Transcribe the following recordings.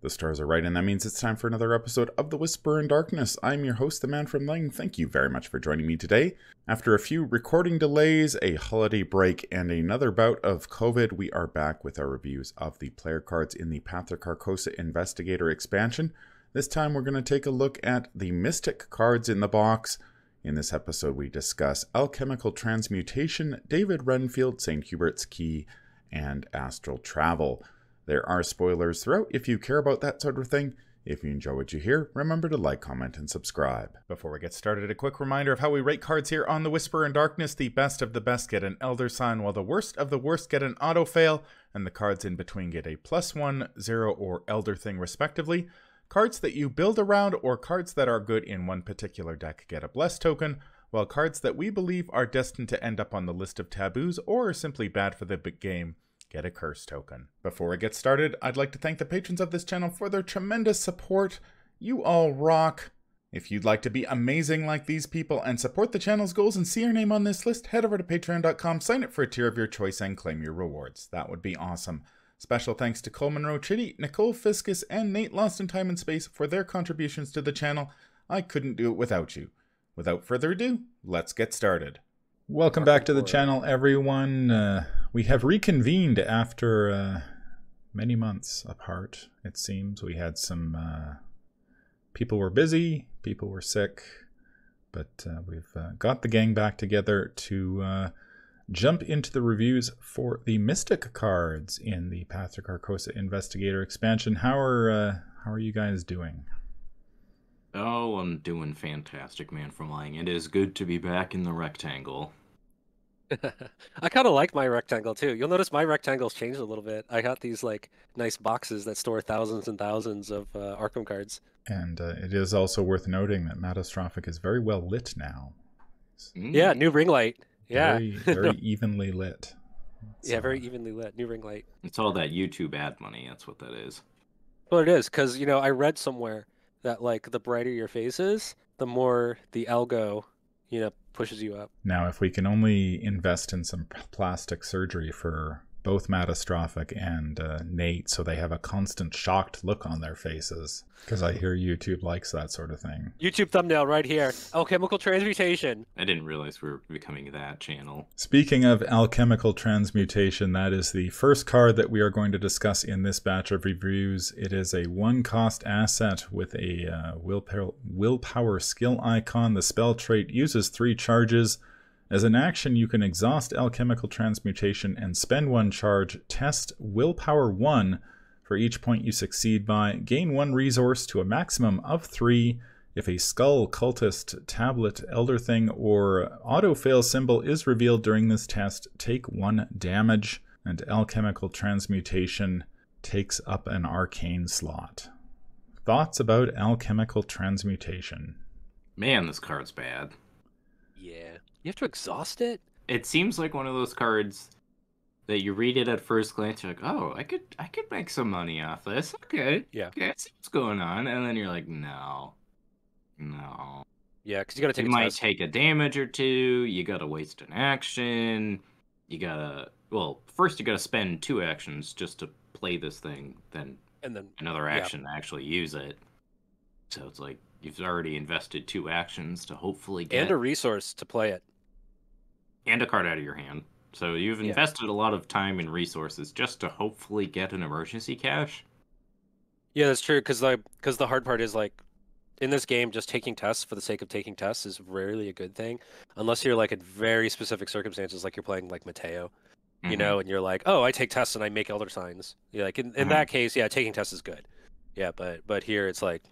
The stars are right, and that means it's time for another episode of The Whisper in Darkness. I'm your host, the Manfromleng. Thank you very much for joining me today. After a few recording delays, a holiday break, and another bout of COVID, we are back with our reviews of the player cards in the Path of Carcosa Investigator Expansion. This time we're going to take a look at the Mystic cards in the box. In this episode we discuss Alchemical Transmutation, David Renfield, St. Hubert's Key, and Astral Travel. There are spoilers throughout if you care about that sort of thing. If you enjoy what you hear, remember to like, comment, and subscribe. Before we get started, a quick reminder of how we rate cards here on The Whisper in Darkness. The best of the best get an Elder Sign, while the worst of the worst get an Auto Fail, and the cards in between get a +1, 0, or Elder Thing respectively. Cards that you build around or cards that are good in one particular deck get a Bless token, while cards that we believe are destined to end up on the list of taboos or are simply bad for the big game get a Curse token. Before I get started, I'd like to thank the patrons of this channel for their tremendous support. You all rock. If you'd like to be amazing like these people and support the channel's goals and see your name on this list, head over to patreon.com, sign up for a tier of your choice, and claim your rewards. That would be awesome. Special thanks to Cole Monroe Chitty, Nicole Fiscus, and Nate Lost in Time and Space for their contributions to the channel. I couldn't do it without you. Without further ado, let's get started. Welcome back to the channel, everyone. We have reconvened after many months apart, it seems. We had some... people were busy, people were sick, but we've got the gang back together to jump into the reviews for the Mystic cards in the Path of Carcosa Investigator Expansion. How are you guys doing? Oh, I'm doing fantastic, Manfromleng. It is good to be back in the rectangle. I kind of like my rectangle too. You'll notice my rectangle's changed a little bit. I got these like nice boxes that store thousands and thousands of Arkham cards. And it is also worth noting that Mattastrophic is very well lit now. Yeah, new ring light. Yeah, very evenly lit. Yeah, very evenly lit. New ring light. It's all that YouTube ad money. That's what that is. Well, it is because I read somewhere that like the brighter your face is, the more the algo, pushes you up. Now, if we can only invest in some plastic surgery for both Mattastrophic and Nate, so they have a constant shocked look on their faces, because I hear YouTube likes that sort of thing. YouTube thumbnail right here. Alchemical Transmutation. I didn't realize we were becoming that channel. Speaking of Alchemical Transmutation, that is the first card that we are going to discuss in this batch of reviews. It is a 1-cost asset with a willpower skill icon. The spell trait uses 3 charges. As an action, you can exhaust Alchemical Transmutation and spend 1 charge, test Willpower 1 for each point you succeed by, gain 1 resource to a maximum of 3. If a Skull, Cultist, Tablet, Elder Thing, or Auto-Fail symbol is revealed during this test, take 1 damage, and Alchemical Transmutation takes up an Arcane slot. Thoughts about Alchemical Transmutation? Man, this card's bad. Yeah. You have to exhaust it? It seems like one of those cards that you read it at first glance, you're like, oh, I could make some money off this. Okay. Yeah. Okay, I see what's going on. And then you're like, no. Yeah, because you gotta take You might take a damage or 2, you gotta waste an action, you gotta... Well, first you gotta spend 2 actions just to play this thing, then another action to actually use it. So it's like, you've already invested 2 actions to hopefully get... And a resource to play it. And a card out of your hand. So you've invested a lot of time and resources just to hopefully get an emergency cash. Yeah, that's true, because the hard part is, like, in this game, just taking tests for the sake of taking tests is rarely a good thing. Unless you're, like, in very specific circumstances, like you're playing, like, Mateo. And you're like, oh, I take tests and I make Elder Signs. You're like, in that case, yeah, taking tests is good. Yeah, but here it's like,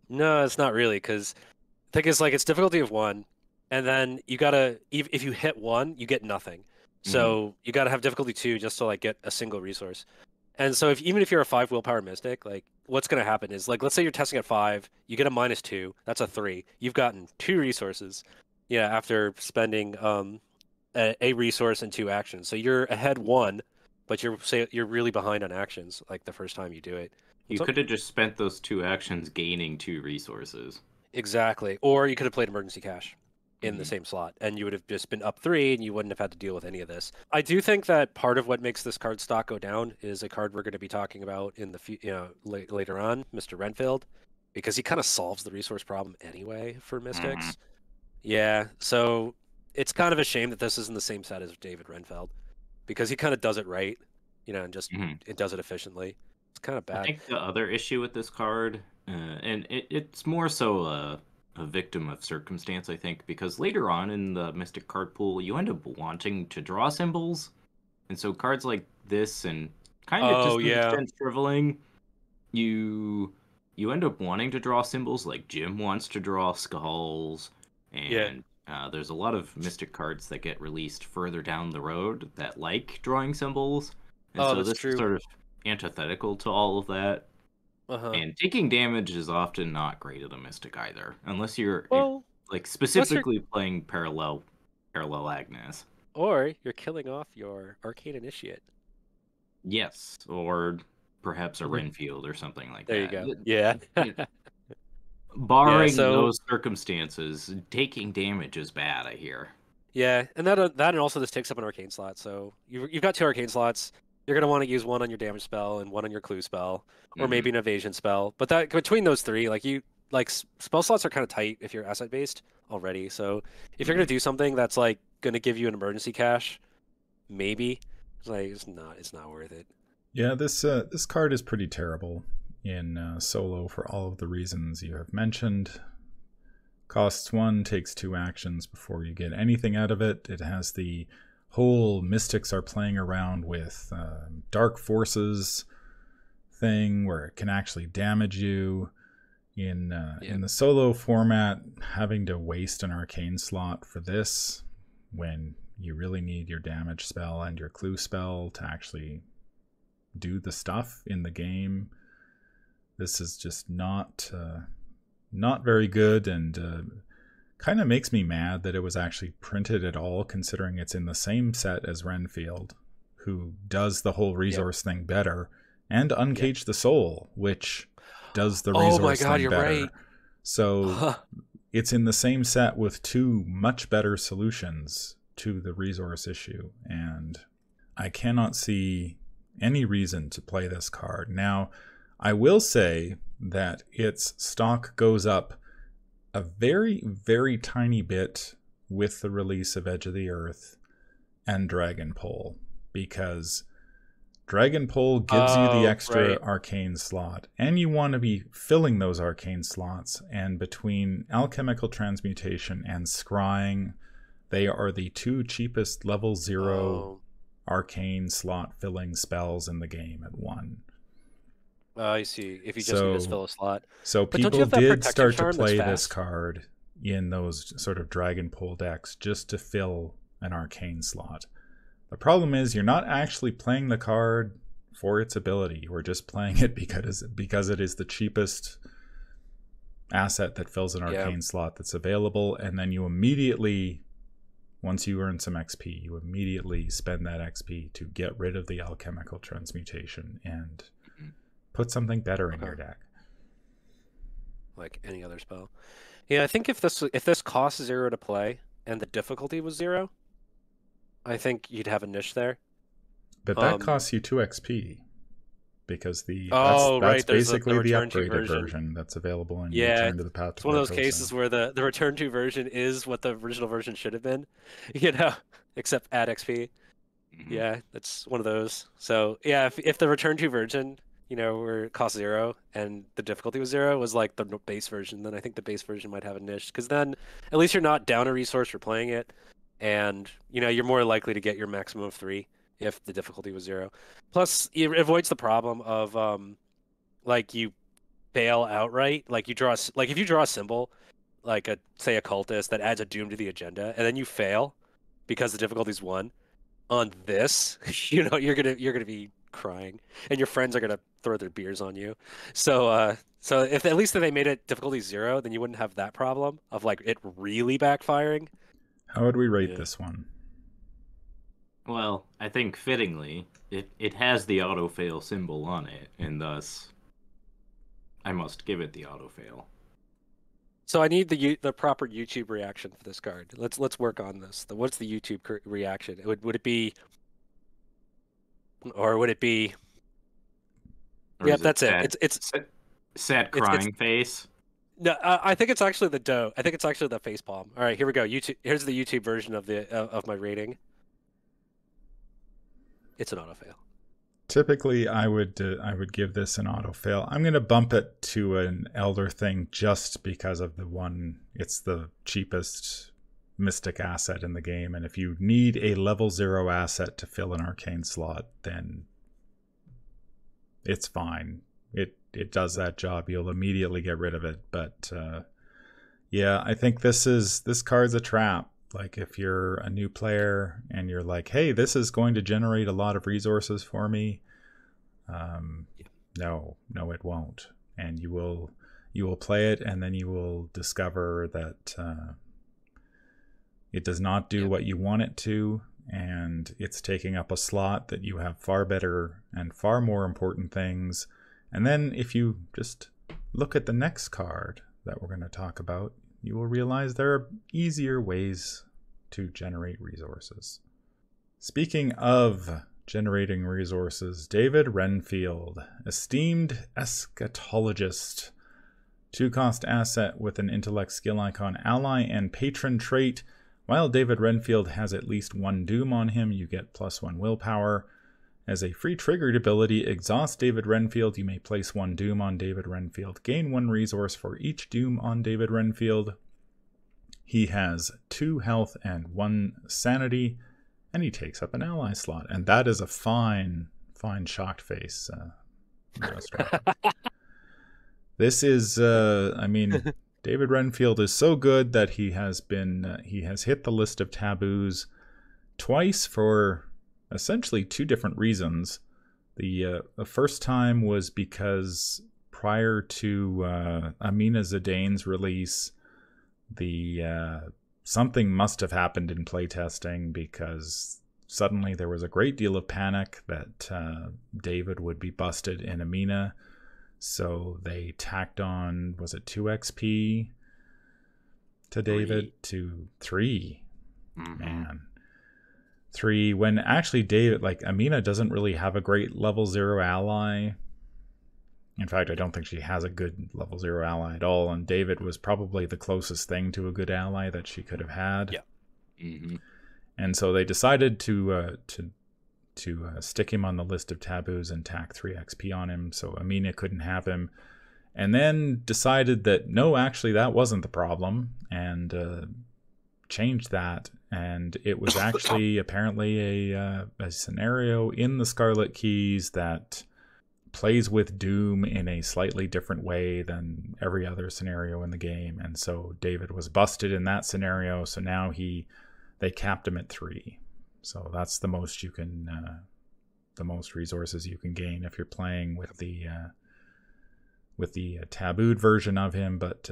no, it's not really, because I think it's like it's difficulty of 1, and then you gotta, if you hit 1, you get nothing. So you gotta have difficulty 2 just to like get a single resource. And so even if you're a 5 willpower mystic, like what's gonna happen is, like, let's say you're testing at 5, you get a -2, that's a 3. You've gotten 2 resources, after spending a resource and 2 actions. So you're ahead 1, but you're really behind on actions like the first time you do it. You could have just spent those 2 actions gaining 2 resources. Exactly. Or you could have played emergency cash. in the same slot, and you would have just been up 3, and you wouldn't have had to deal with any of this. I do think that part of what makes this card stock go down is a card we're going to be talking about in the later on, Mr. Renfield, because he kind of solves the resource problem anyway for Mystics. Yeah, so it's kind of a shame that this isn't the same set as David Renfield, because he kind of does it right, and just it does it efficiently. It's kind of bad. I think the other issue with this card, and it's more so a victim of circumstance, I think, because later on in the Mystic card pool, you end up wanting to draw symbols, and so cards like this and kind of to some extent Shriveling, you end up wanting to draw symbols. Like Jim wants to draw skulls, and there's a lot of Mystic cards that get released further down the road that like drawing symbols, and so this is sort of antithetical to all of that. And taking damage is often not great at a Mystic either, unless you're like specifically playing parallel Agnes. Or you're killing off your Arcane Initiate. Yes, or perhaps a Renfield or something like that. There you go. Yeah. Barring those circumstances, taking damage is bad, I hear. Yeah, and that and also this takes up an Arcane slot. So you've got 2 Arcane slots. You're going to want to use 1 on your damage spell and 1 on your clue spell, or maybe an evasion spell. But that between those 3, spell slots are kind of tight if you're asset based already. So if you're going to do something that's like going to give you an emergency cache, maybe it's not worth it. Yeah, this card is pretty terrible in solo for all of the reasons you have mentioned. Costs 1, takes 2 actions before you get anything out of it. It has the whole Mystics are playing around with dark forces thing where it can actually damage you. In the solo format, having to waste an Arcane slot for this when you really need your damage spell and your clue spell to actually do the stuff in the game, this is just not very good, and kind of makes me mad that it was actually printed at all, considering it's in the same set as Renfield, who does the whole resource thing better, and Uncage the Soul, which does the resource thing better. Right. So it's in the same set with 2 much better solutions to the resource issue, and I cannot see any reason to play this card. Now, I will say that its stock goes up a very, very tiny bit with the release of Edge of the Earth and Dragon Pole, because Dragon Pole gives you the extra arcane slot, and you want to be filling those arcane slots, and between Alchemical Transmutation and Scrying, they are the 2 cheapest level 0 arcane slot filling spells in the game at 1. I see. If you just need to fill a slot. So people did start to play this card in those sort of Dragon Pole decks just to fill an arcane slot. The problem is you're not actually playing the card for its ability. We're just playing it because it is the cheapest asset that fills an arcane slot that's available, and then you immediately, once you earn some XP, you immediately spend that XP to get rid of the Alchemical Transmutation and put something better in your deck. Like any other spell. Yeah, I think if this costs 0 to play and the difficulty was 0, I think you'd have a niche there. But that costs you 2 XP. Because that's basically the upgraded version that's available in Return to the Path to It's one of those cases where the Return to version is what the original version should have been, except add XP. Yeah, that's one of those. So yeah, if the Return to version, where it costs 0 and the difficulty was 0, was like the base version, then I think the base version might have a niche, because then at least you're not down a resource for playing it, and you're more likely to get your maximum of 3 if the difficulty was 0. Plus, it avoids the problem of you fail outright. Like if you draw a symbol, like say a cultist that adds a doom to the agenda, and then you fail because the difficulty's 1 on this, you're gonna be crying, and your friends are gonna throw their beers on you. So if at least they made it difficulty 0, then you wouldn't have that problem of it really backfiring. How would we rate this one? Well, I think fittingly, it has the auto-fail symbol on it, and thus I must give it the auto-fail. So I need the proper YouTube reaction for this card. Let's work on this. What's the YouTube reaction? Would it be, or would it be? Yep, that's it. It's sad crying face. No, I think it's actually the doe. I think it's actually the face palm. All right, here we go. YouTube. Here's the YouTube version of the of my rating. It's an auto fail. Typically, I would give this an auto fail. I'm going to bump it to an Elder thing just because of it's the cheapest mystic asset in the game, and if you need a level 0 asset to fill an arcane slot, then it's fine. It does that job. You'll immediately get rid of it. But yeah, I think this card's a trap. Like, if you're a new player and you're like, hey, this is going to generate a lot of resources for me, no, it won't. And you will play it, and then you will discover that it does not do what you want it to, and it's taking up a slot that you have far better and far more important things. And then if you just look at the next card that we're going to talk about, you will realize there are easier ways to generate resources. Speaking of generating resources, David Renfield, esteemed eschatologist, 2-cost asset with an intellect skill icon, ally, and patron trait. While David Renfield has at least 1 doom on him, you get +1 willpower. As a free triggered ability, exhaust David Renfield. You may place 1 doom on David Renfield. Gain 1 resource for each doom on David Renfield. He has 2 health and 1 sanity, and he takes up an ally slot. And that is a fine shocked face. This is, David Renfield is so good that he has hit the list of taboos twice for essentially 2 different reasons. The first time was because prior to Amina Zidane's release, something must have happened in playtesting, because suddenly there was a great deal of panic that David would be busted in Amina. So they tacked on, was it 2 XP to David? 3. Mm-hmm. Man. 3, when actually David, like, Amina doesn't really have a great level 0 ally. In fact, I don't think she has a good level 0 ally at all, and David was probably the closest thing to a good ally that she could have had. Yeah. Mm-hmm. And so they decided to stick him on the list of taboos and tack 3 XP on him, so Amina couldn't have him. And then decided that, no, actually that wasn't the problem, and changed that. And it was actually apparently a scenario in the Scarlet Keys that plays with Doom in a slightly different way than every other scenario in the game. And so David was busted in that scenario, so now they capped him at 3. So that's the most you can, the most resources you can gain if you're playing with the tabooed version of him. But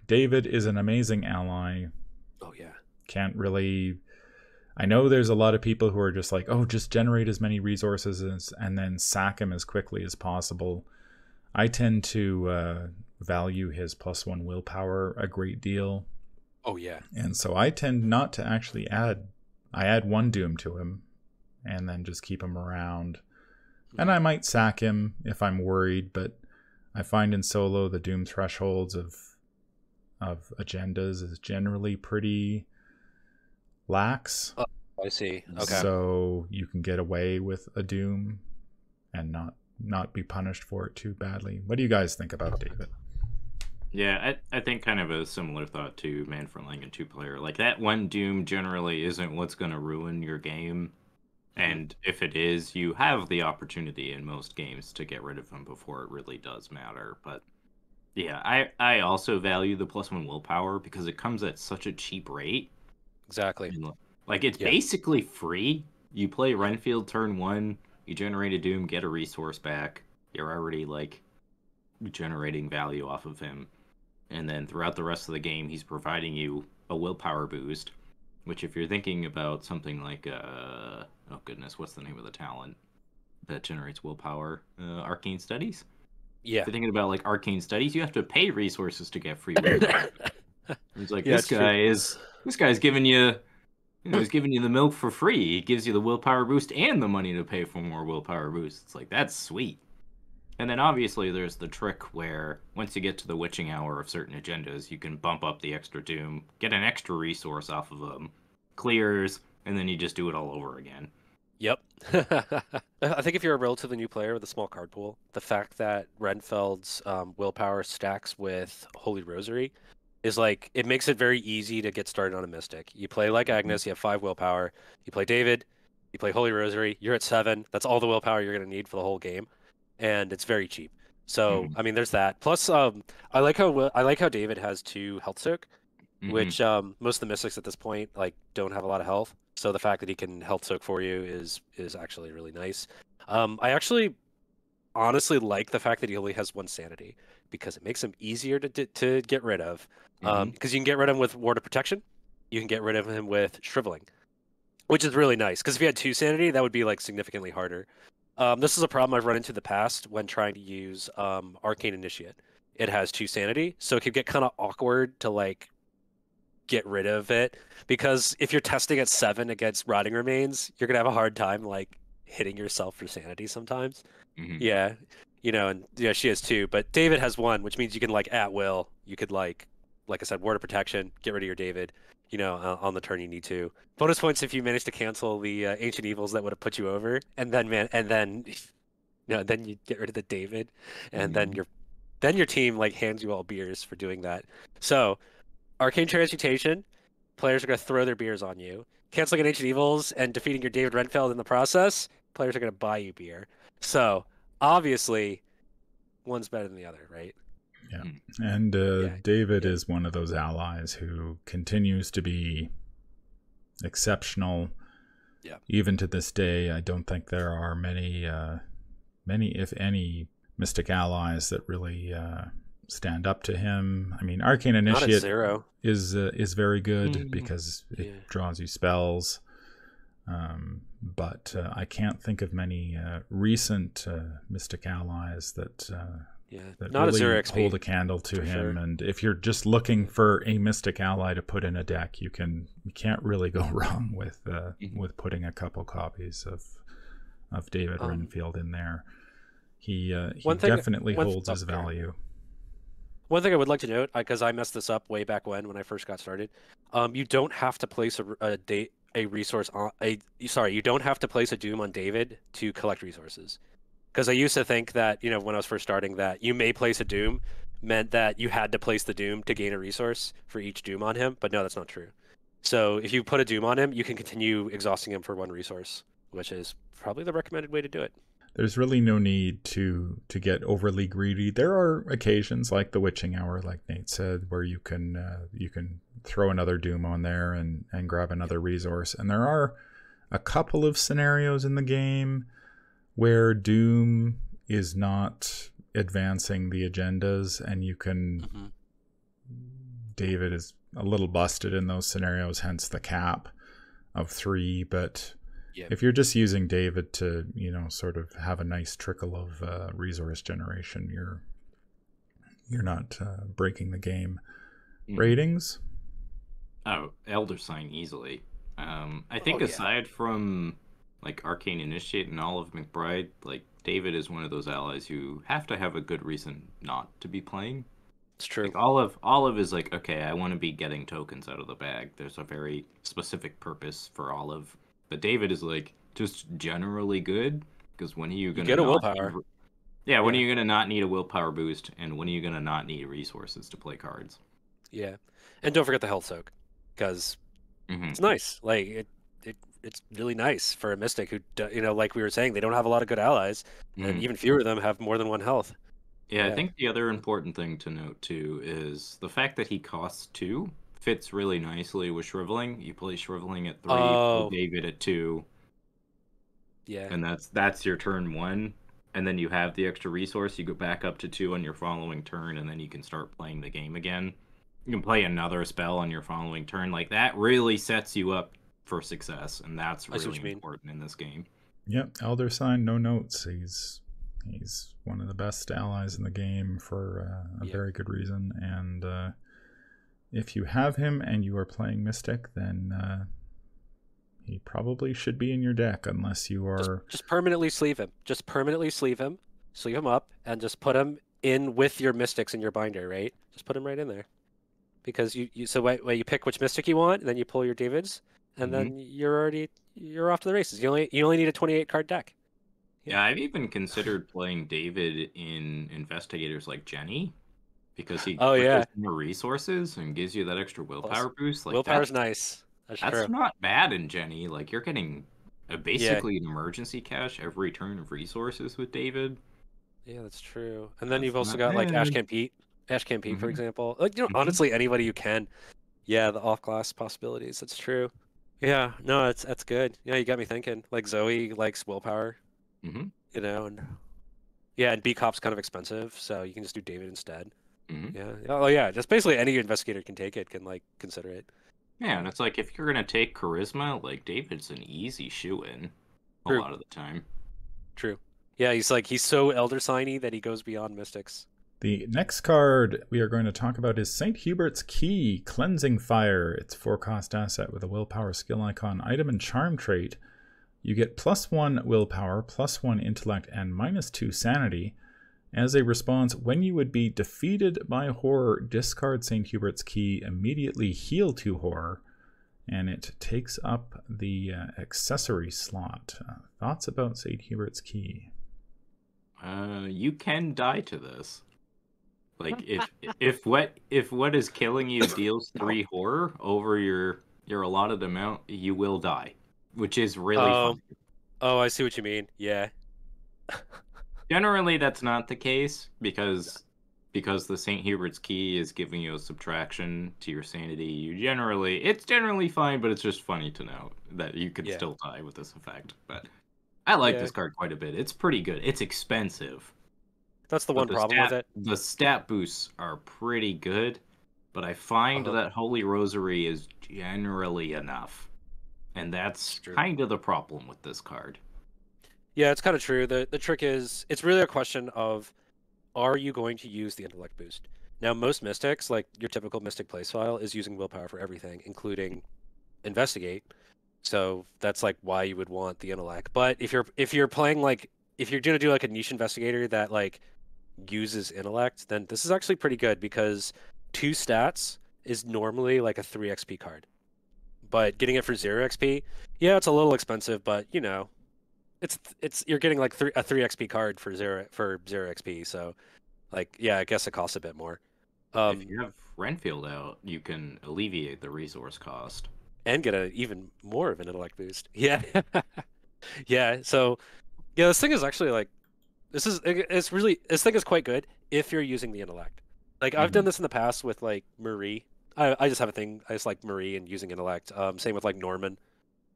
David is an amazing ally. Oh yeah. Can't really. I know there's a lot of people who are just like, oh, just generate as many resources and then sack him as quickly as possible. I tend to value his +1 willpower a great deal. Oh yeah. And so I tend not to actually add. I add 1 doom to him and then just keep him around. And I might sack him if I'm worried, but I find in solo the doom thresholds of agendas is generally pretty lax. Oh, I see. Okay. So you can get away with a doom and not be punished for it too badly. What do you guys think about David? Yeah, I think kind of a similar thought to Manfromleng and 2-player. Like, that 1 doom generally isn't what's going to ruin your game. And if it is, you have the opportunity in most games to get rid of him before it really does matter. But yeah, I also value the +1 willpower because it comes at such a cheap rate. Exactly. And, like, it's basically free. You play Renfield turn 1, you generate a doom, get a resource back. You're already, like, generating value off of him. And then throughout the rest of the game, he's providing you a willpower boost, which, if you're thinking about something like, oh goodness, what's the name of the talent that generates willpower? Arcane Studies? Yeah. If you're thinking about like arcane studies, you have to pay resources to get free willpower. It's like Yeah, this guy's giving you, he's giving you the milk for free. He gives you the willpower boost and the money to pay for more willpower boosts. It's like, that's sweet. And then obviously there's the trick where once you get to the witching hour of certain agendas, you can bump up the extra doom, get an extra resource off of them, clears, and then you just do it all over again. Yep. I think if you're a relatively new player with a small card pool, the fact that Renfield's willpower stacks with Holy Rosary is like, it makes it very easy to get started on a Mystic. You play like Agnes, you have 5 willpower. You play David, you play Holy Rosary, you're at 7. That's all the willpower you're going to need for the whole game. And it's very cheap. So, I mean, there's that. Plus, I like how David has 2 health soak, which most of the Mystics at this point like don't have a lot of health. So the fact that he can health soak for you is actually really nice. I actually honestly like the fact that he only has 1 sanity because it makes him easier to get rid of. Because you can get rid of him with Ward of Protection, you can get rid of him with Shriveling, which is really nice. Because if you had 2 sanity, that would be like significantly harder. This is a problem I've run into in the past when trying to use Arcane Initiate. It has 2 sanity, so it could get kind of awkward to like get rid of it, because if you're testing at 7 against Rotting Remains, you're gonna have a hard time like hitting yourself for sanity sometimes. Yeah, and yeah, she has 2, but David has 1, which means you can like at will, you could like I said, Ward of Protection, get rid of your David, on the turn you need to. Bonus points if you manage to cancel the Ancient Evils that would have put you over, and then then you get rid of the David, and then your team like hands you all beers for doing that. So Arcane Transmutation, players are going to throw their beers on you. Canceling an Ancient Evils and defeating your David Renfield in the process, players are going to buy you beer. So, obviously, one's better than the other, right? Yeah. And David is one of those allies who continues to be exceptional. Yeah. Even to this day, I don't think there are many, if any, Mystic allies that really stand up to him. I mean, Arcane Initiate is very good because it draws you spells. But I can't think of many recent Mystic allies that not really hold a candle to him. Sure. And if you're just looking for a Mystic ally to put in a deck, you can't really go wrong with putting a couple copies of David Renfield in there. He definitely holds his value. One thing I would like to note, because I messed this up way back when I first got started, you don't have to place you don't have to place a Doom on David to collect resources. Because I used to think that, when I was first starting, that you may place a Doom meant that you had to place the Doom to gain a resource for each Doom on him, but no, that's not true. So if you put a Doom on him, you can continue exhausting him for 1 resource, which is probably the recommended way to do it. There's really no need to get overly greedy. There are occasions like the Witching Hour, like Nate said, where you can throw another Doom on there and grab another resource. And there are a couple of scenarios in the game where Doom is not advancing the agendas, and you can... David is a little busted in those scenarios, hence the cap of 3, but... Yep. If you're just using David to, sort of have a nice trickle of resource generation, you're not breaking the game. Ratings? Oh, Elder Sign easily. I think aside from like Arcane Initiate and Olive McBride, like David is one of those allies who have to have a good reason not to be playing. It's true. Like Olive is like, okay, I want to be getting tokens out of the bag. There's a very specific purpose for Olive. But David is like just generally good, because when are you going to get a willpower? When are you going to not need a willpower boost, and when are you going to not need resources to play cards? Yeah, and don't forget the health soak, because it's nice. Like it's really nice for a Mystic who, like we were saying, they don't have a lot of good allies, and even fewer of them have more than 1 health. Yeah, I think the other important thing to note too is the fact that he costs 2. Fits really nicely with Shriveling. You play Shriveling at 3, play David at 2. Yeah. And that's your turn 1. And then you have the extra resource. You go back up to 2 on your following turn, and then you can start playing the game again. You can play another spell on your following turn. Like, that really sets you up for success, and that's really important in this game. Yep, Elder Sign, no notes. He's one of the best allies in the game for a very good reason. And if you have him and you are playing Mystic, then he probably should be in your deck, unless you are... Just permanently sleeve him. Just permanently sleeve him up, and just put him in with your Mystics in your binder, right? Just put him right in there. Because you pick which Mystic you want, and then you pull your Davids, and then you're off to the races. You only need a 28 card deck. Yeah, I've even considered playing David in investigators like Jenny, because he puts more resources and gives you that extra willpower boost. Like, willpower's nice. That's not bad in Jenny. Like, you're getting basically an emergency cache every turn of resources with David. Yeah, that's true. And then you've also got like Ashcan Pete, for example. Like, honestly, anybody you can. Yeah, the off-class possibilities. That's true. Yeah, no, that's good. Yeah, you got me thinking. Like, Zoe likes willpower. And and B-Cop's kind of expensive, so you can just do David instead. Yeah. Oh yeah, just basically any investigator can take it, can like consider it. Yeah, and it's like, if you're gonna take charisma, like, David's an easy shoe-in a lot of the time. True. Yeah, he's so Elder Signy that he goes beyond Mystics. The next card we are going to talk about is St. Hubert's Key, Cleansing Fire. It's 4-cost asset with a willpower skill icon, item, and charm trait. You get +1 willpower, +1 intellect, and -2 sanity. As a response, when you would be defeated by horror, discard St. Hubert's Key, immediately heal 2 horror, and it takes up the accessory slot. Thoughts about St. Hubert's Key? You can die to this. Like, if what is killing you deals 3 horror over your allotted amount, you will die, which is really fun. Oh, I see what you mean. Yeah. Generally, that's not the case, because the St. Hubert's Key is giving you a subtraction to your sanity. It's generally fine, but it's just funny to know that you could still die with this effect. But I like this card quite a bit. It's pretty good. It's expensive. That's the one problem with it. The stat boosts are pretty good, but I find that Holy Rosary is generally enough. And that's kind of the problem with this card. Yeah, it's kind of true. The trick is, it's really a question of, are you going to use the intellect boost? Now, most Mystics, like your typical Mystic playstyle, is using willpower for everything, including investigate. So that's like why you would want the intellect. But if you're playing like, if you're gonna do like a niche investigator that like uses intellect, then this is actually pretty good, because 2 stats is normally like a 3 XP card. But getting it for 0 XP, yeah, it's a little expensive, but you know, it's you're getting like a 3 XP card for 0 XP, so like, yeah, I guess it costs a bit more. If you have Renfield out, you can alleviate the resource cost and get even more of an intellect boost. Yeah. Yeah, so yeah, this thing is actually like, this thing is quite good if you're using the intellect. Like, I've done this in the past with like Marie. I just have a thing, I just like Marie and using intellect. Same with like Norman.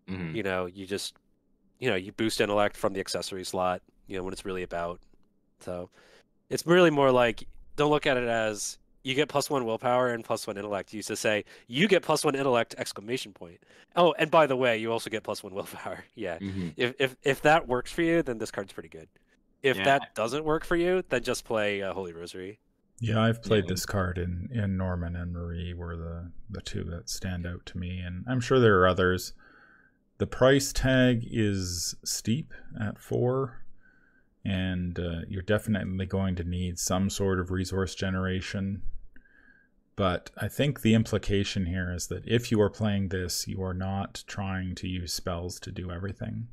You know, you boost intellect from the accessory slot, when it's really about. So it's really more like, don't look at it as you get +1 willpower and +1 intellect. You used to say, you get +1 intellect, ! Oh, and by the way, you also get +1 willpower. Yeah. If that works for you, then this card's pretty good. If that doesn't work for you, then just play Holy Rosary. Yeah, I've played this card in Norman and Marie were the 2 that stand out to me, and I'm sure there are others. The price tag is steep at 4, and you're definitely going to need some sort of resource generation. But I think the implication here is that if you are playing this, you are not trying to use spells to do everything.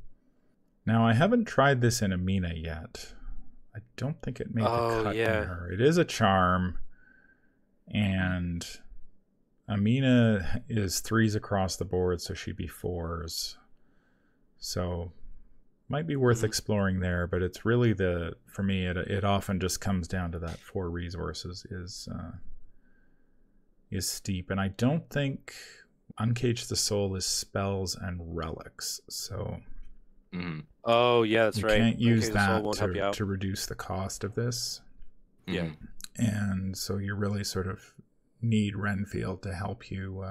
Now, I haven't tried this in Amina yet. I don't think it made the cut in her. It is a charm, and Amina is 3s across the board, so she'd be 4s. So might be worth exploring there, but it's really for me, it often just comes down to that 4 resources is steep. And I don't think Uncage the Soul is spells and relics, so oh yeah, that's right. You can't use that to reduce the cost of this. Yeah. And so you really sort of need Renfield to help you,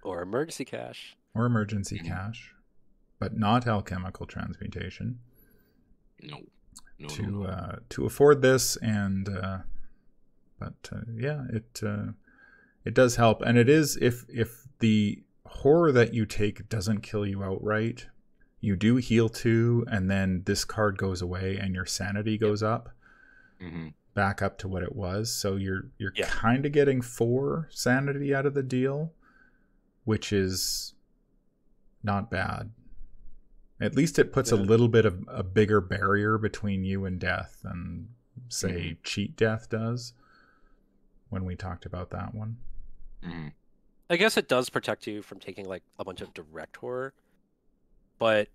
or emergency cache, but not Alchemical Transmutation. No. to afford this, and yeah, it does help, and it is if the horror that you take doesn't kill you outright, you do heal 2, and then this card goes away, and your sanity goes up, back up to what it was. So you're kind of getting 4 sanity out of the deal, which is not bad. At least it puts a little bit of a bigger barrier between you and death than, say, cheat death does, when we talked about that one. I guess it does protect you from taking like a bunch of direct horror, but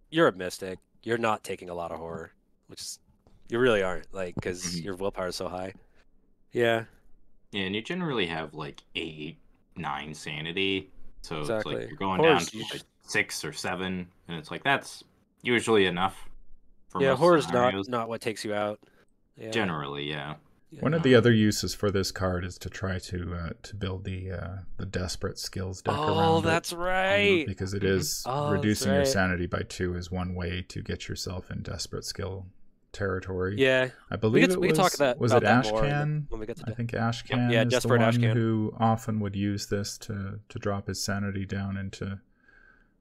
you're a mystic. You're not taking a lot of horror, which is, you really aren't, like, because your willpower is so high. Yeah. Yeah, and you generally have like 8, 9 sanity, so Exactly. it's like you're going down to like 6 or 7, and it's like that's usually enough. For most horror's scenarios. not what takes you out. Yeah. Generally, yeah. One of the other uses for this card is to try to build the desperate skills deck around it. Oh, that's right. Because it is reducing your sanity by 2 is one way to get yourself in desperate skill territory. Yeah, I believe we talk about was that it Ashcan? when we get to I think Ashcan is Desperate the one Ashcan, who often would use this to drop his sanity down into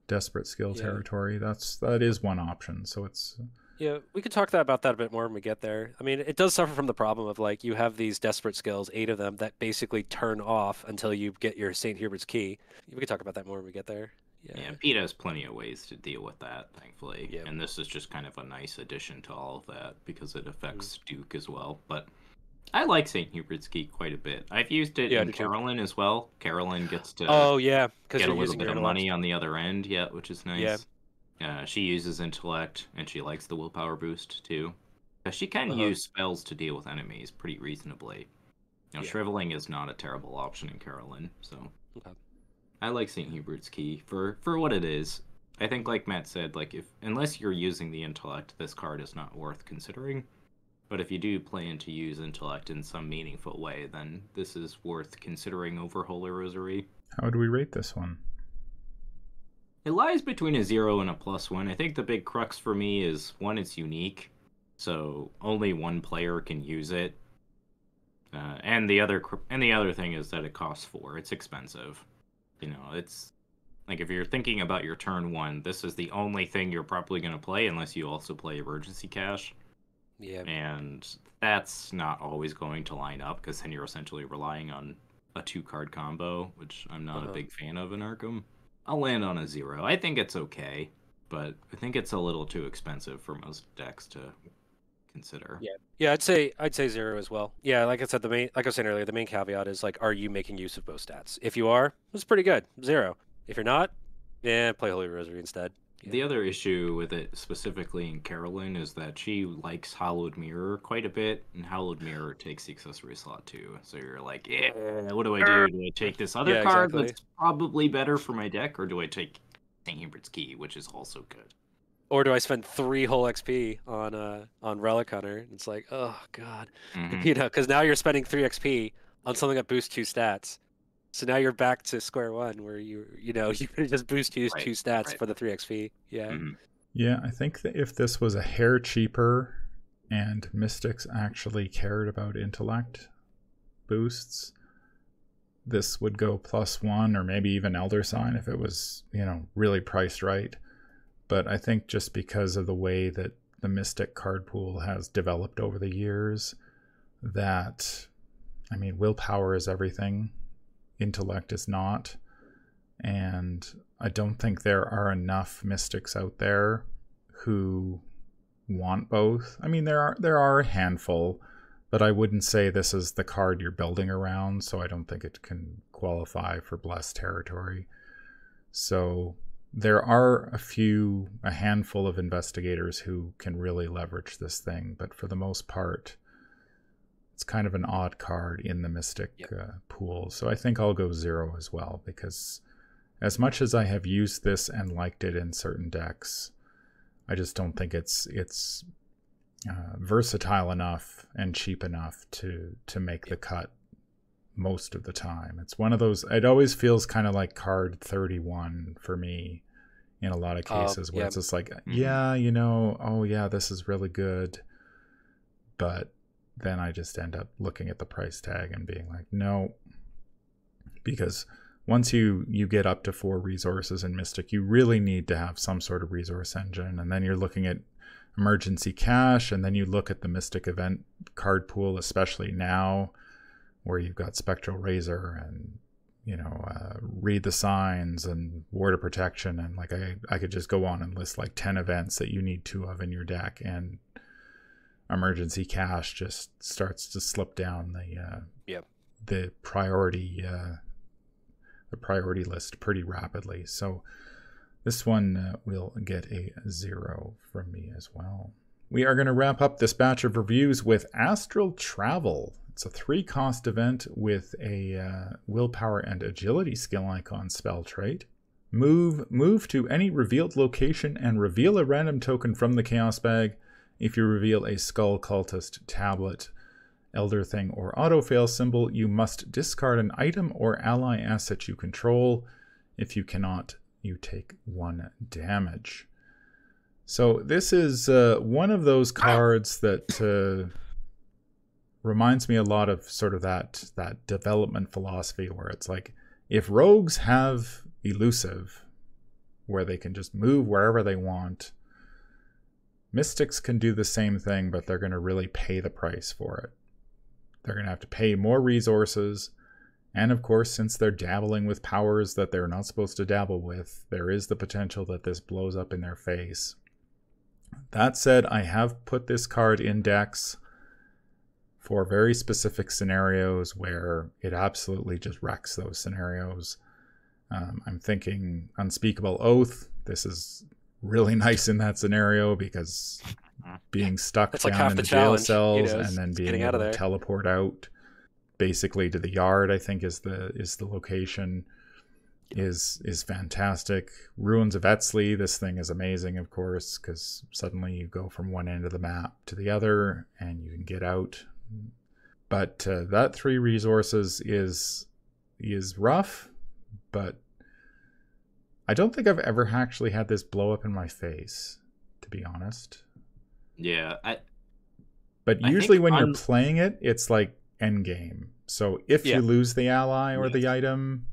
desperate skill territory. That is one option. So it's we could talk about that a bit more when we get there. I mean, it does suffer from the problem of like you have these desperate skills, 8 of them, that basically turn off until you get your St. Hubert's key. We could talk about that more when we get there. Yeah, Pete has plenty of ways to deal with that, thankfully. Yep. And this is just kind of a nice addition to all of that because it affects Duke as well. But I like St. Hubert's Key quite a bit. I've used it in Carolyn as well. Carolyn gets to get a little bit of money on the other end, which is nice. Yeah. She uses intellect, and she likes the willpower boost too. She can use spells to deal with enemies pretty reasonably. Shriveling is not a terrible option in Carolyn, so I like St. Hubert's Key for what it is. I think, like Matt said, like unless you're using the intellect, this card is not worth considering. But if you do plan to use intellect in some meaningful way, then this is worth considering over Holy Rosary. How would we rate this one? It lies between a 0 and a +1. I think the big crux for me is, 1, it's unique, so only one player can use it. And the other thing is that it costs 4. It's expensive. It's like if you're thinking about your turn 1, this is the only thing you're probably going to play unless you also play Emergency Cash. Yeah. And that's not always going to line up because then you're essentially relying on a 2-card combo, which I'm not a big fan of in Arkham. I'll land on a 0. I think it's okay, but I think it's a little too expensive for most decks to consider. Yeah, I'd say 0 as well. Yeah, like I said, like I was saying earlier, the main caveat is like, are you making use of both stats? If you are, it's pretty good, 0. If you're not, play Holy Rosary instead. The other issue with it, specifically in Carolyn, is that she likes Hallowed Mirror quite a bit, and Hallowed Mirror takes the accessory slot too. So you're like, what do I do? Do I take this other card that's probably better for my deck, or do I take St. Hubert's Key, which is also good? Or do I spend 3 whole XP on Relic Hunter? It's like, oh god, because now you're spending 3 XP on something that boosts 2 stats. So now you're back to square one, where you could just boost 2 stats for the 3 XP. Yeah. Yeah, I think that if this was a hair cheaper, and Mystics actually cared about intellect boosts, this would go +1, or maybe even Elder Sign if it was really priced right. But I think just because of the way that the Mystic card pool has developed over the years, that willpower is everything. Intellect is not, and I don't think there are enough Mystics out there who want both. There are a handful, but I wouldn't say this is the card you're building around, so I don't think it can qualify for Blessed Territory. So there are a handful of investigators who can really leverage this thing, but for the most part, it's kind of an odd card in the Mystic pool. So I think I'll go 0 as well, because as much as I have used this and liked it in certain decks, I just don't think it's versatile enough and cheap enough to make the cut most of the time. It's one of those, it always feels kind of like card 31 for me in a lot of cases, where it's just like, this is really good. but then I just end up looking at the price tag and being like, no, because once you get up to 4 resources in Mystic, you really need to have some sort of resource engine. And then you're looking at emergency cash, and then you look at the Mystic event card pool, especially now, where you've got Spectral Razor and, Read the Signs and Ward of Protection. And like I could just go on and list like 10 events that you need 2 of in your deck, and emergency cash just starts to slip down the priority list pretty rapidly. So this one will get a 0 from me as well. We are going to wrap up this batch of reviews with Astral Travel. It's a 3-cost event with a willpower and agility skill icon spell trait. Move to any revealed location and reveal a random token from the Chaos Bag. If you reveal a Skull Cultist, Tablet, Elder Thing, or Autofail symbol, you must discard an item or ally asset you control. If you cannot, you take 1 damage. So this is one of those cards that reminds me a lot of sort of that development philosophy where it's like, if rogues have elusive, where they can just move wherever they want, Mystics can do the same thing, but they're going to really pay the price for it. They're going to have to pay more resources. And of course, since they're dabbling with powers that they're not supposed to dabble with, there is the potential that this blows up in their face. That said, I have put this card in decks for very specific scenarios where it absolutely just wrecks those scenarios. I'm thinking Unspeakable Oath. This is really nice in that scenario because being stuck it's down like half in the the jail challenge, cells and then being out able of to teleport out basically to the yard, I think is the location, is fantastic. Ruins of Etsley, this thing is amazing, of course, because suddenly you go from one end of the map to the other and you can get out. But that 3 resources is rough, but I don't think I've ever actually had this blow up in my face, to be honest. Yeah, But usually when you're playing it, it's like endgame. So if you lose the ally or the item,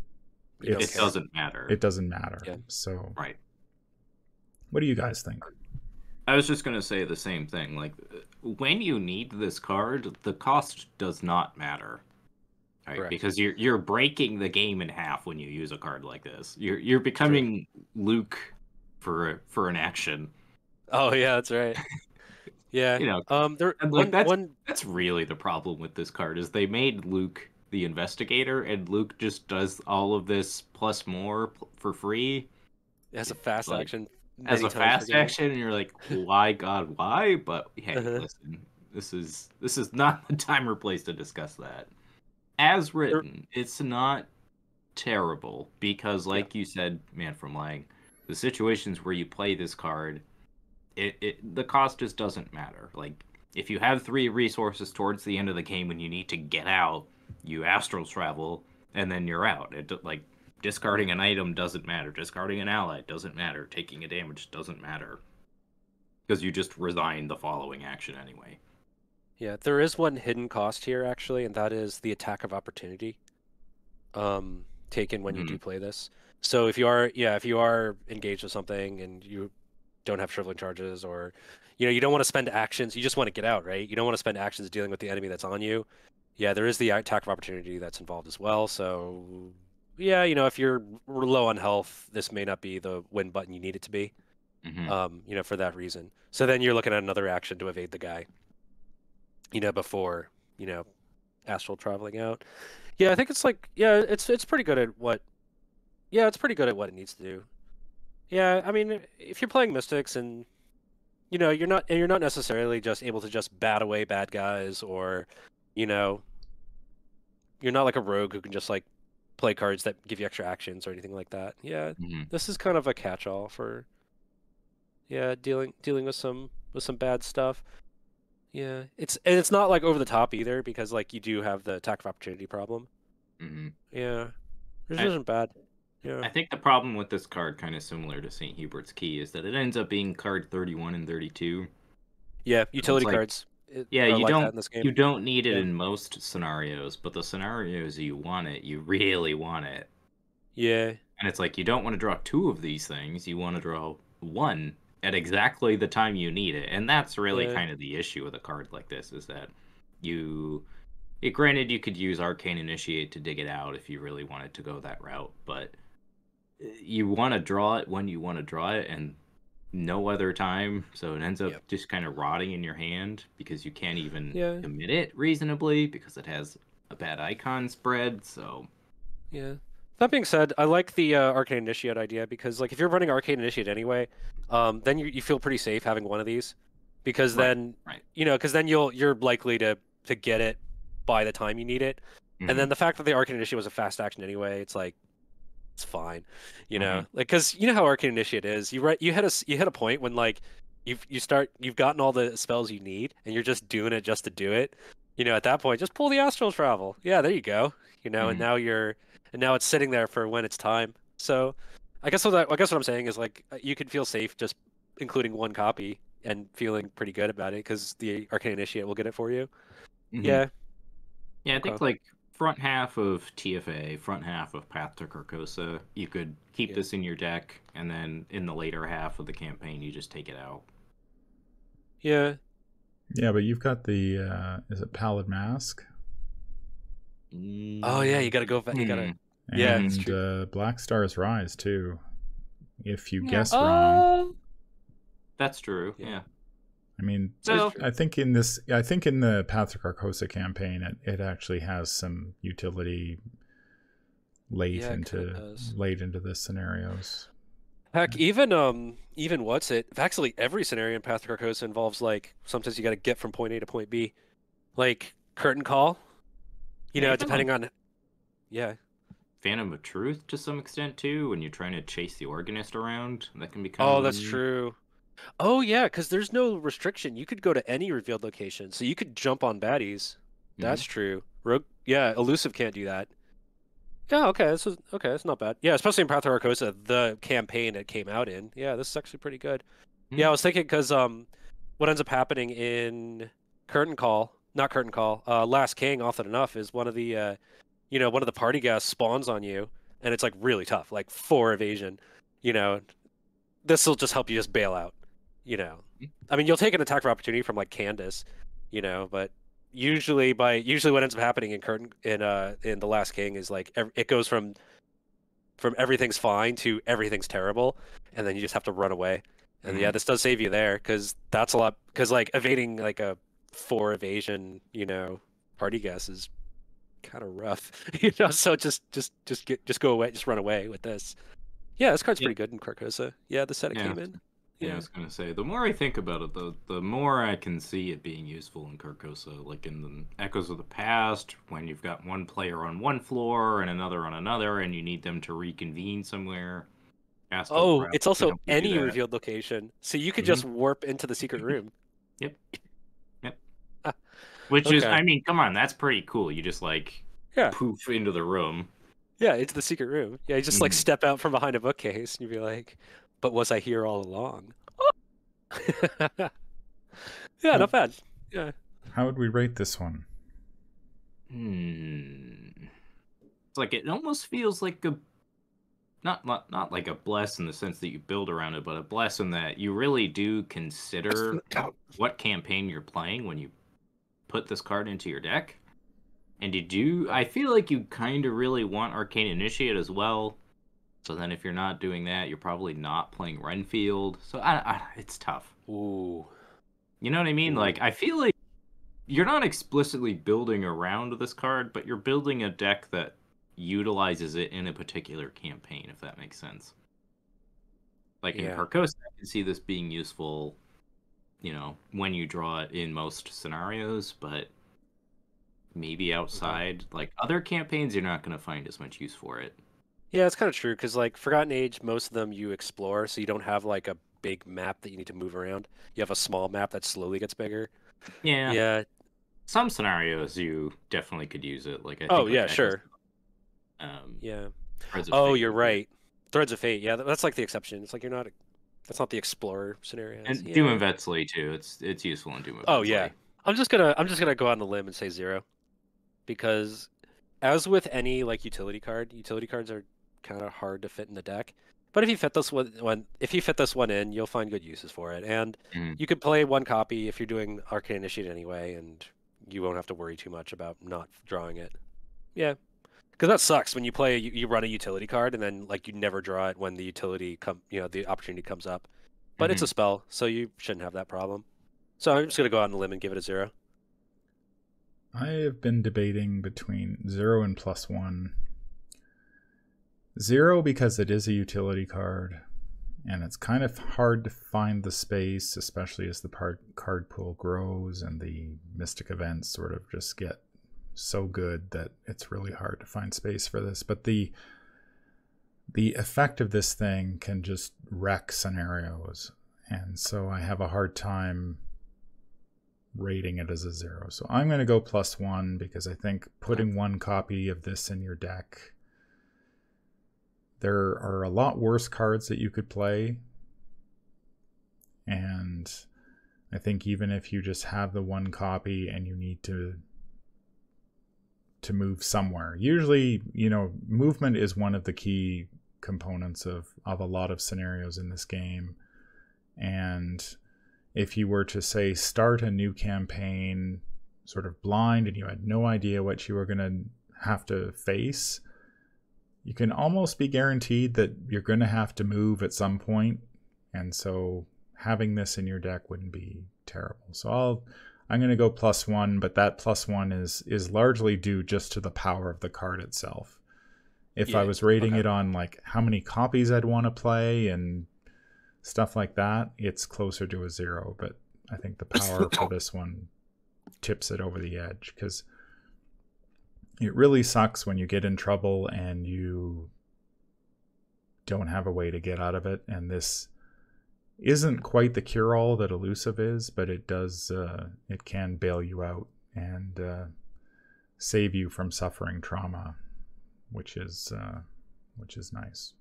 it doesn't matter. It doesn't matter. Yeah. So right. What do you guys think? I was just going to say the same thing. Like, when you need this card, the cost does not matter. Right? Correct. Because you're breaking the game in half when you use a card like this. You're becoming Luke for an action. Oh yeah, that's right. Yeah, that's really the problem with this card is they made Luke the investigator, and Luke just does all of this plus more for free. As a fast action. As a fast action, and you're like, why, God, why? But hey, listen, this is not the time or place to discuss that. As written, it's not terrible because, like you said, Manfromleng, the situations where you play this card, the cost just doesn't matter. Like, if you have 3 resources towards the end of the game when you need to get out, you astral travel, and then you're out. Discarding an item doesn't matter. Discarding an ally doesn't matter. Taking a damage doesn't matter. Because you just resign the following action anyway. Yeah, there is one hidden cost here, actually, and that is the attack of opportunity taken when you do play this. So if you are engaged with something and you don't have shriveling charges, or you don't want to spend actions, you just want to get out, right? You don't want to spend actions dealing with the enemy that's on you. Yeah, there is the attack of opportunity that's involved as well. So yeah, if you're low on health, this may not be the win button you need it to be. For that reason. So then you're looking at another action to evade the guy. Before, astral traveling out. Yeah, I think it's like, it's pretty good at what it needs to do. Yeah, I mean, if you're playing Mystics and you're not necessarily just able to just bat away bad guys, or you're not like a rogue who can just like play cards that give you extra actions or anything like that. Yeah, this is kind of a catch-all for dealing with some bad stuff. Yeah, it's not like over the top either, because like you do have the attack of opportunity problem. Yeah, this isn't bad. Yeah, I think the problem with this card, kind of similar to St. Hubert's Key, is that it ends up being card 31 and 32. Yeah, utility cards. Yeah, are you like that don't in this game. you don't need it in most scenarios, but the scenarios you want it, you really want it. Yeah. And it's like you don't want to draw 2 of these things, you want to draw 1 at exactly the time you need it. And that's really kind of the issue with a card like this, is that granted, you could use Arcane Initiate to dig it out if you really wanted to go that route, but you want to draw it when you want to draw it, and no other time, so it ends up just kind of rotting in your hand because you can't even commit it reasonably because it has a bad icon spread. So that being said, I like the Arcane Initiate idea because, like, if you're running Arcane Initiate anyway, then you feel pretty safe having one of these, because then because then you're likely to get it by the time you need it, and then the fact that the Arcane Initiate was a fast action anyway, it's like, it's fine, like, because you know how Arcane Initiate is. You hit a point when, like, you've gotten all the spells you need and you're just doing it just to do it. At that point, just pull the Astral Travel. Yeah, there you go. And now it's sitting there for when it's time. So I guess what I'm saying is, like, you can feel safe just including one copy and feeling pretty good about it because the Arcane Initiate will get it for you. Yeah, I think like front half of TFA, front half of Path to Carcosa, you could keep this in your deck, and then in the later half of the campaign, you just take it out. Yeah, but you've got the is it Pallid Mask? Oh yeah, you gotta go back. You gotta. Yeah, and Black Star's Rise too. If you guess wrong, that's true. Yeah. I mean, I think in the Path to Carcosa campaign, it actually has some utility late into the scenarios. Heck, even what's it? Actually, every scenario in Path to Carcosa involves, like, sometimes you got to get from point A to point B, like Curtain Call. Depending on. Phantom of Truth to some extent too, when you're trying to chase the Organist around, that can be that's true. Oh yeah, because there's no restriction. You could go to any revealed location, so you could jump on baddies. That's true. Rogue, Elusive can't do that. Yeah, okay, that's not bad. Yeah, especially in Path to Carcosa, the campaign it came out in. Yeah, this is actually pretty good. Yeah, I was thinking because what ends up happening in Last King, often enough, is one of the one of the party guests spawns on you, and it's like really tough, like 4 evasion. This will just help you just bail out. I mean, you'll take an attack of opportunity from, like, Candace, but usually what ends up happening in the Last King is, like, it goes from everything's fine to everything's terrible, and then you just have to run away. And this does save you there, because that's a lot. Because, like, evading like a 4 evasion, party guess is kind of rough, So just go away, just run away with this. Yeah, this card's pretty good in Carcosa. Yeah, the set it came in. Yeah, I was gonna say, the more I think about it, the more I can see it being useful in Carcosa, like in the Echoes of the Past, when you've got one player on one floor and another on another, and you need them to reconvene somewhere. Astral it's also any revealed location, so you could just warp into the secret room. Yep. Which is, I mean, come on, that's pretty cool. You just, like, poof into the room. Yeah, into the secret room. Yeah, you just like step out from behind a bookcase and you'd be like, but was I here all along? Yeah, not bad. Yeah. How would we rate this one? It's like, it almost feels like a not like a bless in the sense that you build around it, but a bless in that you really do consider what campaign you're playing when you put this card into your deck. And I feel like you kind of really want Arcane Initiate as well. So then if you're not doing that, you're probably not playing Renfield. So it's tough. Ooh. You know what I mean? Ooh. Like, I feel like you're not explicitly building around this card, but you're building a deck that utilizes it in a particular campaign, if that makes sense. Like in Carcosa, I can see this being useful, when you draw it in most scenarios, but maybe outside, like other campaigns, you're not going to find as much use for it. Yeah, it's kind of true, because like Forgotten Age, most of them you explore, so you don't have like a big map that you need to move around. You have a small map that slowly gets bigger. Yeah. Some scenarios you definitely could use it. Like sure. You're right. Threads of Fate. Yeah, that's like the exception. It's like that's not the explorer scenario. And Doom and Vetsley too. It's useful in Doom and Vetsley. Oh yeah. I'm just gonna go on the limb and say 0, because as with any like utility cards are kind of hard to fit in the deck. But if you fit this one in, you'll find good uses for it, and you could play one copy if you're doing Arcane Initiate anyway, and you won't have to worry too much about not drawing it. Yeah, because that sucks when you run a utility card and then like you never draw it when the the opportunity comes up. But it's a spell, so you shouldn't have that problem. So I'm just gonna go out on the limb and give it a 0. I have been debating between 0 and +1. 0 because it is a utility card, and it's kind of hard to find the space, especially as the card pool grows and the mystic events sort of just get so good that it's really hard to find space for this. But the effect of this thing can just wreck scenarios, and so I have a hard time rating it as a 0. So I'm going to go +1 because I think putting one copy of this in your deck, there are a lot worse cards that you could play, and I think even if you just have the one copy and you need to move somewhere, usually, movement is one of the key components of a lot of scenarios in this game. And if you were to, say, start a new campaign sort of blind and you had no idea what you were going to have to face, you can almost be guaranteed that you're going to have to move at some point. And so having this in your deck wouldn't be terrible. So I'm going to go +1, but that +1 is largely due just to the power of the card itself. If I was rating it on like how many copies I'd want to play and stuff like that, it's closer to a 0. But I think the power for this one tips it over the edge, because it really sucks when you get in trouble and you don't have a way to get out of it. And this isn't quite the cure-all that elusive is, but it does. It can bail you out and save you from suffering trauma, which is nice.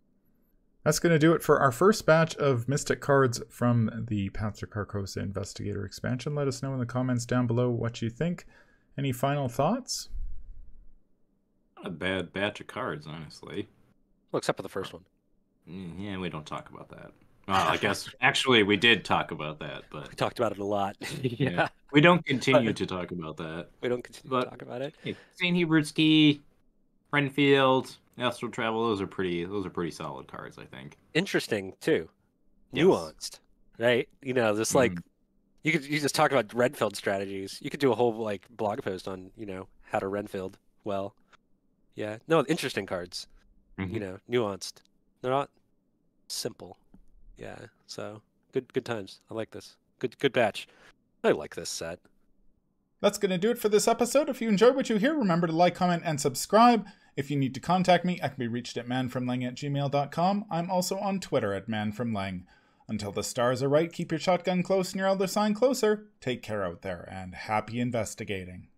That's going to do it for our first batch of Mystic cards from the Path to Carcosa Investigator Expansion. Let us know in the comments down below what you think. Any final thoughts? Not a bad batch of cards, honestly. Well, except for the first one. Yeah, we don't talk about that. Well, I guess actually we did talk about that, but we talked about it a lot. Yeah, we don't continue to talk about that. We don't continue to talk about it. Hey, St. Hubert's Key, Renfield, Astral Travel, those are pretty solid cards, I think. Interesting too. Yes. Nuanced, right? Just like you just talk about Renfield strategies. You could do a whole like blog post on, how to Renfield well. Yeah. No, interesting cards. Nuanced. They're not simple. Yeah. So good times. I like this. Good batch. I like this set. That's going to do it for this episode. If you enjoyed what you hear, remember to like, comment, and subscribe. If you need to contact me, I can be reached at manfromleng@gmail.com. I'm also on Twitter at manfromleng. Until the stars are right, keep your shotgun close and your elder sign closer. Take care out there, and happy investigating.